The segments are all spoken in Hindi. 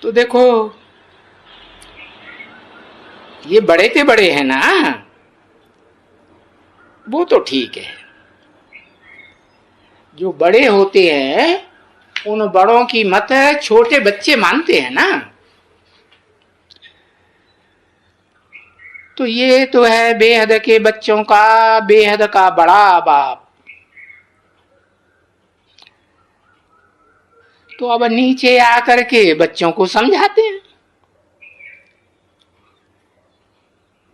तो देखो, ये बड़े के बड़े हैं ना, वो तो ठीक है। जो बड़े होते हैं उन बड़ों की मत छोटे बच्चे मानते हैं ना। तो ये तो है बेहद के बच्चों का बेहद का बड़ा बाप। तो अब नीचे आकर के बच्चों को समझाते हैं।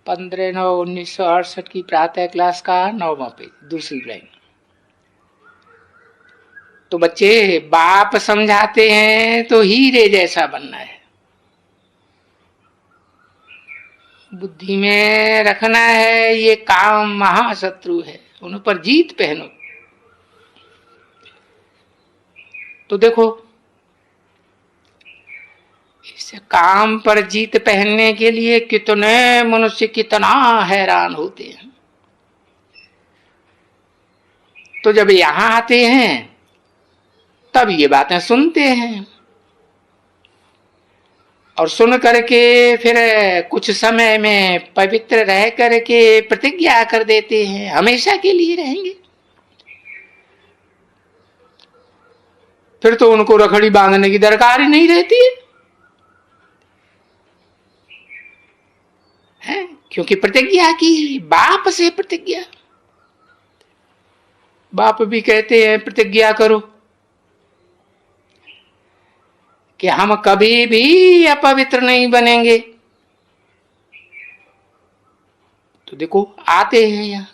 15/9/1968 की प्रातः क्लास का 9वां पेज, दूसरी लाइन। तो बच्चे, बाप समझाते हैं तो हीरे जैसा बनना है, बुद्धि में रखना है ये काम महाशत्रु है, उन पर जीत पहनो। तो देखो, इस काम पर जीत पहनने के लिए कितने मनुष्य कितना हैरान होते हैं। तो जब यहां आते हैं तब ये बातें सुनते हैं, और सुन करके फिर कुछ समय में पवित्र रह करके प्रतिज्ञा कर देते हैं हमेशा के लिए रहेंगे। फिर तो उनको रखड़ी बांधने की दरकार ही नहीं रहती है, क्योंकि प्रतिज्ञा की, बाप से प्रतिज्ञा। बाप भी कहते हैं प्रतिज्ञा करो कि हम कभी भी अपवित्र नहीं बनेंगे। तो देखो, आते हैं यहां,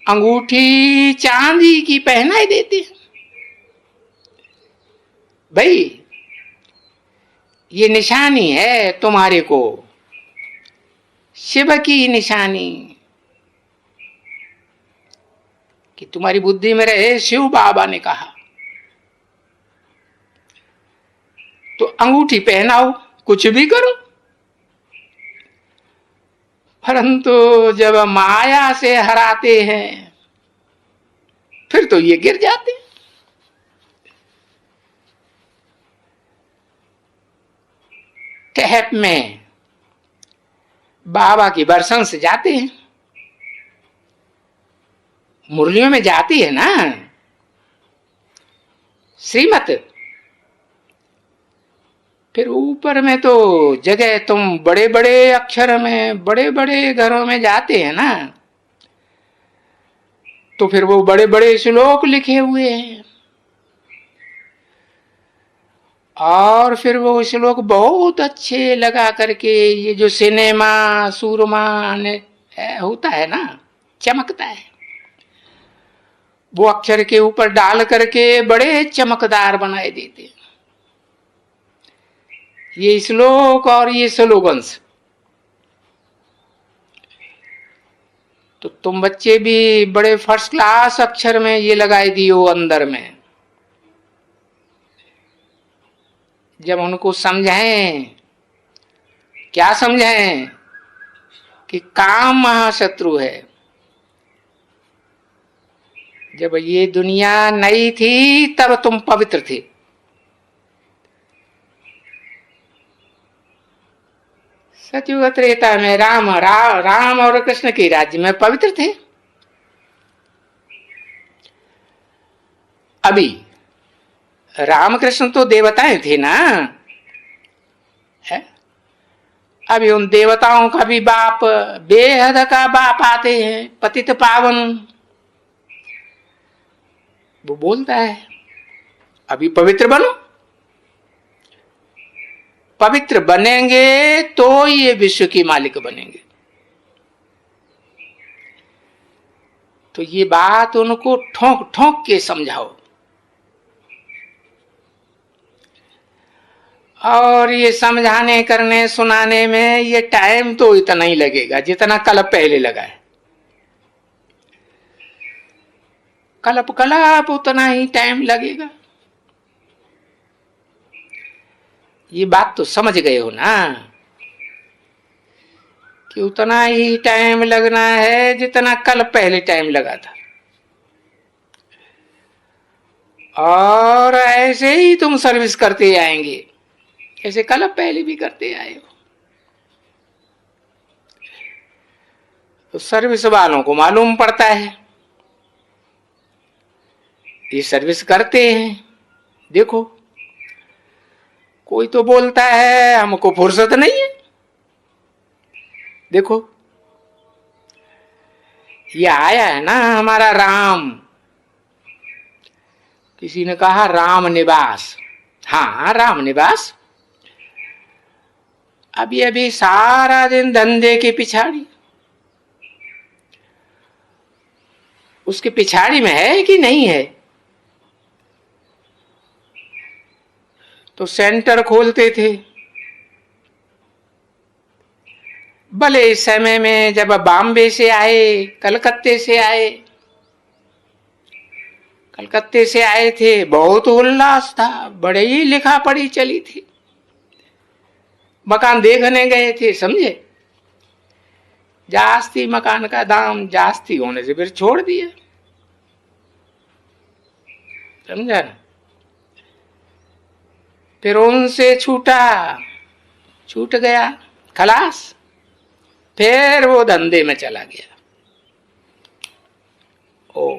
अंगूठी चांदी की पहनाई देते हैं। भाई, ये निशानी है तुम्हारे को, शिव की निशानी, कि तुम्हारी बुद्धि में रहे। शिव बाबा ने कहा तो अंगूठी पहनाओ, कुछ भी करो। परंतु जब माया से हराते हैं फिर तो ये गिर जाते हैं। टहप में बाबा की बरसन से जाते हैं, मुरलियों में जाती है ना श्रीमत। फिर ऊपर में तो जगह तुम बड़े बड़े अक्षर में बड़े बड़े घरों में जाते हैं ना, तो फिर वो बड़े बड़े श्लोक लिखे हुए हैं, और फिर वो श्लोक बहुत अच्छे लगा करके, ये जो सिनेमा सूरमा होता है ना, चमकता है, वो अक्षर के ऊपर डाल करके बड़े चमकदार बनाए देते हैं ये श्लोक और ये स्लोगन्स। तो तुम बच्चे भी बड़े फर्स्ट क्लास अक्षर में ये लगाए दियो अंदर में। जब उनको समझाएं, क्या समझाएं, कि काम महाशत्रु है। जब ये दुनिया नई थी तब तुम पवित्र थे, सतयुग त्रेता में राम और कृष्ण के राज्य में पवित्र थे। अभी रामकृष्ण तो देवताएं थे ना, है? अभी उन देवताओं का भी बाप, बेहद का बाप आते हैं, पतित पावन। वो बोलता है अभी पवित्र बनो, पवित्र बनेंगे तो ये विश्व की मालिक बनेंगे। तो ये बात उनको ठोक ठोक के समझाओ, और ये समझाने करने सुनाने में ये टाइम तो इतना ही लगेगा जितना कलप पहले लगा है। कलप उतना ही टाइम लगेगा। ये बात तो समझ गए हो ना, कि उतना ही टाइम लगना है जितना कल पहले टाइम लगा था। और ऐसे ही तुम सर्विस करते आएंगे, ऐसे कल पहले भी करते आए हो। तो सर्विस वालों को मालूम पड़ता है, ये सर्विस करते हैं। देखो कोई तो बोलता है हमको फुर्सत नहीं है। देखो ये आया है ना हमारा राम, किसी ने कहा राम निवास। हाँ राम निवास। अभी अभी सारा दिन धंधे के पिछाड़ी, उसके पिछाड़ी में है कि नहीं है। तो सेंटर खोलते थे, भले इस समय में जब बॉम्बे से आए, कलकत्ते से आए, कलकत्ते से आए थे, बहुत उल्लास था, बड़े ही लिखा पढ़ी चली थी, मकान देखने गए थे, समझे। जास्ती मकान का दाम जास्ती होने से फिर छोड़ दिया, समझा ना। फिर उनसे छूट गया, खलास, फिर वो धंधे में चला गया। ओ